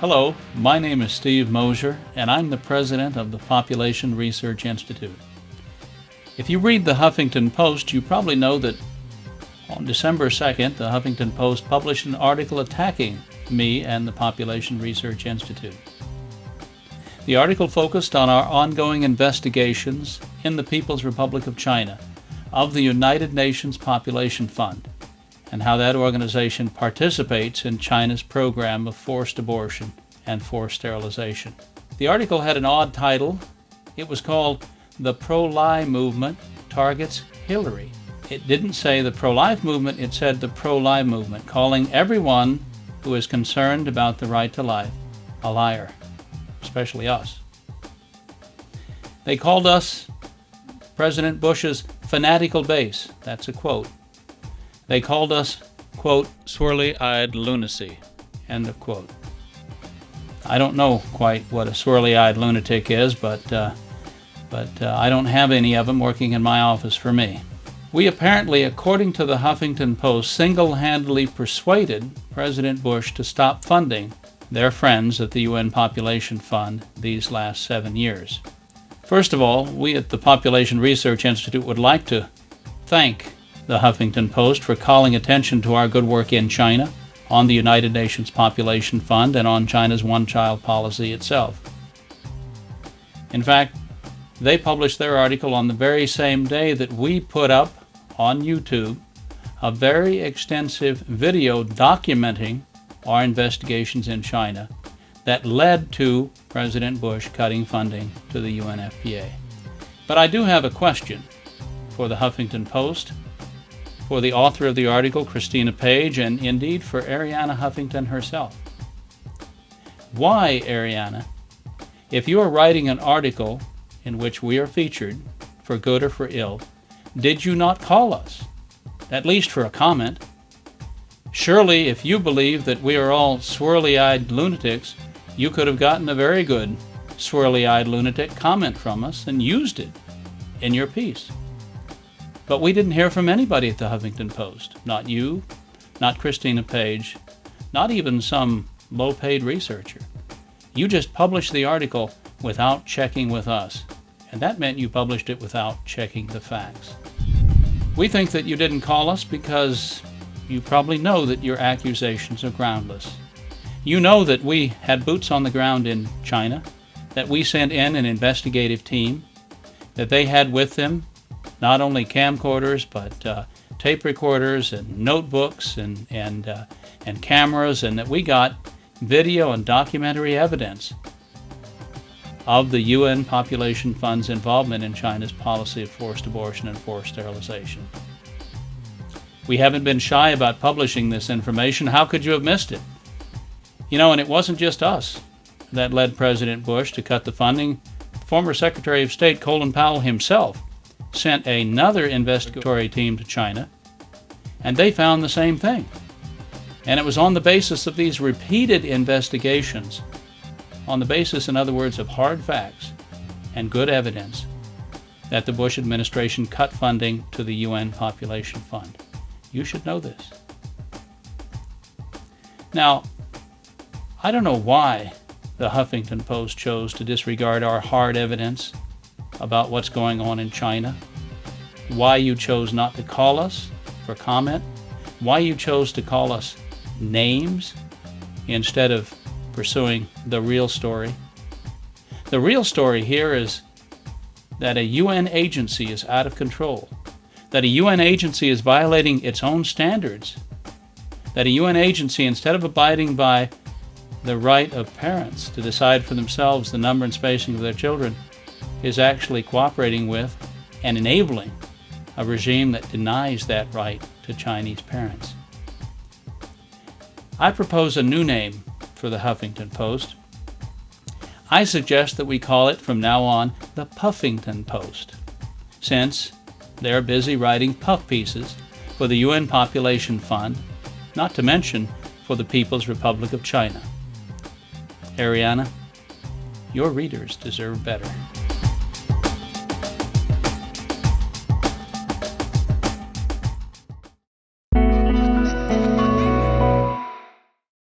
Hello, my name is Steve Mosher, and I'm the president of the Population Research Institute. If you read the Huffington Post, you probably know that on December 2nd, the Huffington Post published an article attacking me and the Population Research Institute. The article focused on our ongoing investigations in the People's Republic of China of the United Nations Population Fund and how that organization participates in China's program of forced abortion and forced sterilization. The article had an odd title. It was called "The Pro-Lie Movement Targets Hillary." It didn't say the pro-life movement, it said the pro-lie movement, calling everyone who is concerned about the right to life a liar, especially us. They called us President Bush's fanatical base. That's a quote. They called us, quote, swirly-eyed lunacy, end of quote. I don't know quite what a swirly-eyed lunatic is, but I don't have any of them working in my office for me. We apparently, according to the Huffington Post, single-handedly persuaded President Bush to stop funding their friends at the UN Population Fund these last 7 years. First of all, we at the Population Research Institute would like to thank the Huffington Post for calling attention to our good work in China, on the United Nations Population Fund, and on China's one-child policy itself. In fact, they published their article on the very same day that we put up on YouTube a very extensive video documenting our investigations in China that led to President Bush cutting funding to the UNFPA. But I do have a question for the Huffington Post, for the author of the article, Christina Page, and indeed for Arianna Huffington herself. Why, Arianna, if you are writing an article in which we are featured, for good or for ill, did you not call us, at least for a comment? Surely, if you believe that we are all swirly-eyed lunatics, you could have gotten a very good swirly-eyed lunatic comment from us and used it in your piece. But we didn't hear from anybody at the Huffington Post. Not you, not Christina Page, not even some low-paid researcher. You just published the article without checking with us, and that meant you published it without checking the facts. We think that you didn't call us because you probably know that your accusations are groundless. You know that we had boots on the ground in China, that we sent in an investigative team, that they had with them not only camcorders, but tape recorders and notebooks and cameras, and that we got video and documentary evidence of the UN Population Fund's involvement in China's policy of forced abortion and forced sterilization. We haven't been shy about publishing this information. How could you have missed it? You know, and it wasn't just us that led President Bush to cut the funding. Former Secretary of State Colin Powell himself sent another investigatory team to China, and they found the same thing. And it was on the basis of these repeated investigations, on the basis, in other words, of hard facts and good evidence, that the Bush administration cut funding to the UN Population Fund. You should know this. Now, I don't know why the Huffington Post chose to disregard our hard evidence about what's going on in China, why you chose not to call us for comment, why you chose to call us names instead of pursuing the real story. The real story here is that a UN agency is out of control, that a UN agency is violating its own standards, that a UN agency, instead of abiding by the right of parents to decide for themselves the number and spacing of their children, is actually cooperating with and enabling a regime that denies that right to Chinese parents. I propose a new name for the Huffington Post. I suggest that we call it from now on the Puffington Post, since they're busy writing puff pieces for the UN Population Fund, not to mention for the People's Republic of China. Arianna, your readers deserve better.